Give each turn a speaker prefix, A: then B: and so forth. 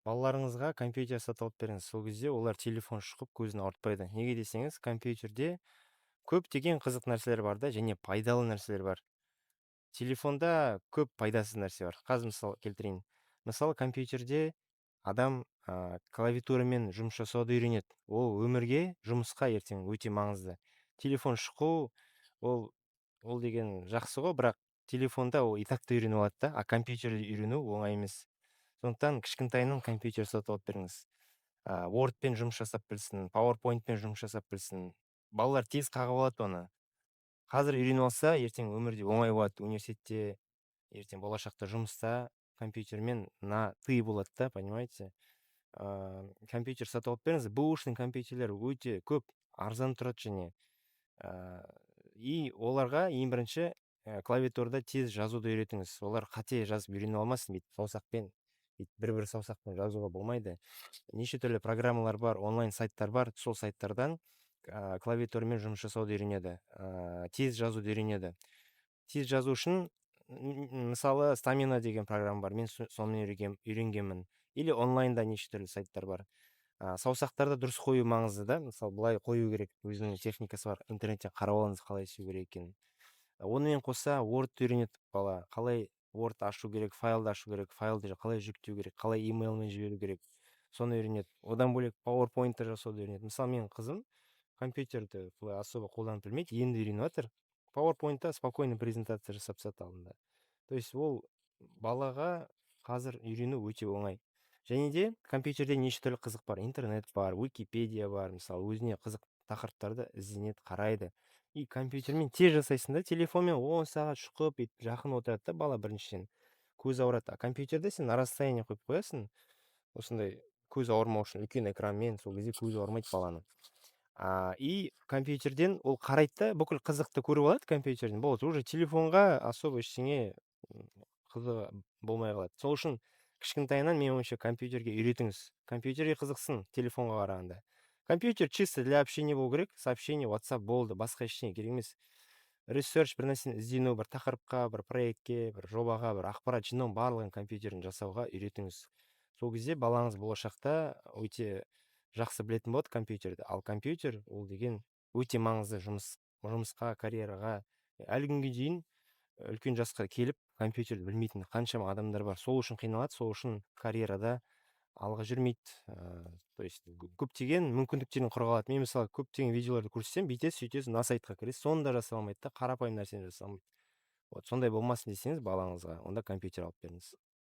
A: балаларыңызға компьютер сатып алып беріңіз. Сол кезде олар телефон шұқып көзін ауыртпайды. Неге десеңіз, компьютерде көптеген қызық нәрселер бар да, және пайдалы нәрселер бар. Телефонда көп пайдасыз нәрсе бар. Қазір мысал келтірейін. Мысалы, компьютерде адам клавиатурамен жұмыс жасауды үйренеді. Ол өмірге, жұмысқа ертең өте маңызды. Телефон шұқу, ол ол деген жақсы ғой, бірақ телефонда ол и так та үйреніп алады да, а компьютерде үйрену оңай емес. Сондықтан кішкентайынан компьютер сатып алып беріңіз. Wordпен жұмыс жасап білсін, PowerPointпен жұмыс жасап білсін. Балалар тез қағып алады оны. Қазір үйреніп алса, ертең өмірде оңай болады. Университетте, ертең болашақта жұмыста компьютермен на «ты» болады да, понимаете? Компьютер сатып алып беріңіз. Бэушный компьютерлер өте көп, арзан тұрады және. И оларға ең бірінші клавиатурада тез жазуды үйретіңіз. Олар қате жазып үйреніп алмасын, бүйтіп саусақпен, бір саусақпен жазуға болмайды. Неше түрлі программалар бар, онлайн сайттар бар, сол сайттардан клавиатурамен жұмыс жасауды үйренеді, тез жазуды үйренеді. Тез жазу үшін мысалы Stamina деген программа бар, мен сонымен үйренгенмін. Или онлайнда неше түрлі сайттар бар. Саусақтарды дұрыс қою маңызды да, мысалы былай қою керек, өзінің техникасы бар, интернеттен қарап алыңыз қалай істеу керек екенін. Онымен қоса Word үйренеді бала, қалай Word ашу керек, файлды ашу керек, файлды қалай жүктеу керек, қалай имейлмен жіберу керек, соны үйренеді. Одан бөлек PowerPoint жасауды үйренеді. Мысалы, менің қызым компьютерді былай особо қолданып білмейді, енді үйреніп жатыр. PowerPointта спокойно презентация жасап тастады алдында. То есть ол балаға қазір үйрену өте оңай. Және де компьютерде неше түрлі қызық бар. Интернет бар, Википедия бар. Мысалы, өзіне қызық тақырыптарды ізденеді, қарайды. И компьютермен тез жасайсың да, телефонмен 10 сағат шұқып, жақын отырады да бала біріншіден. Көз ауырады. А компьютерде сен на расстояние қойып қоясың. Осындай көз ауырмау үшін үлкен экранмен, сол кезде көз ауырмайды баланың. И компьютерден ол қарайды да, бүкіл қызықты көріп алады компьютерден. Болды, уже телефонға особо ештеңе қызығы болмай қалады. Сол үшін кішкентайынан менің ойымша компьютерге үйретіңіз. Компьютерге қызықсын телефонға қарағанда. Компьютер чисто для общения болу керек, сообщение, WhatsApp болды, басқа ештеңе керек емес. Ресерч, бір нәрсені іздену, бір тақырыпқа, бір проектке, бір жобаға, бір ақпарат жинау барлығын компьютерін жасауға үйретіңіз. Сол кезде балаңыз болашақта өте жақсы білетін болады компьютерді. Ал компьютер ол деген өте маңызды жұмысқа, карьераға. Әлі күнге дейін үлкен жасқа келіп компьютерді білмейтін қаншама адамдар бар. Сол үшін қиналады, сол үшін карьерада алға жүрмейді. То есть көптеген мүмкіндіктерден құр қалады. Мен мысалы көптеген видеоларды көрсетсем, бүйтесіз, сөйтесіз, мына сайтқа кіресіз, соны да жасай алмайды да, қарапайым нәрсені жасай алмайды. Вот сондай болмасын десеңіз балаңызға, онда компьютер алып беріңіз.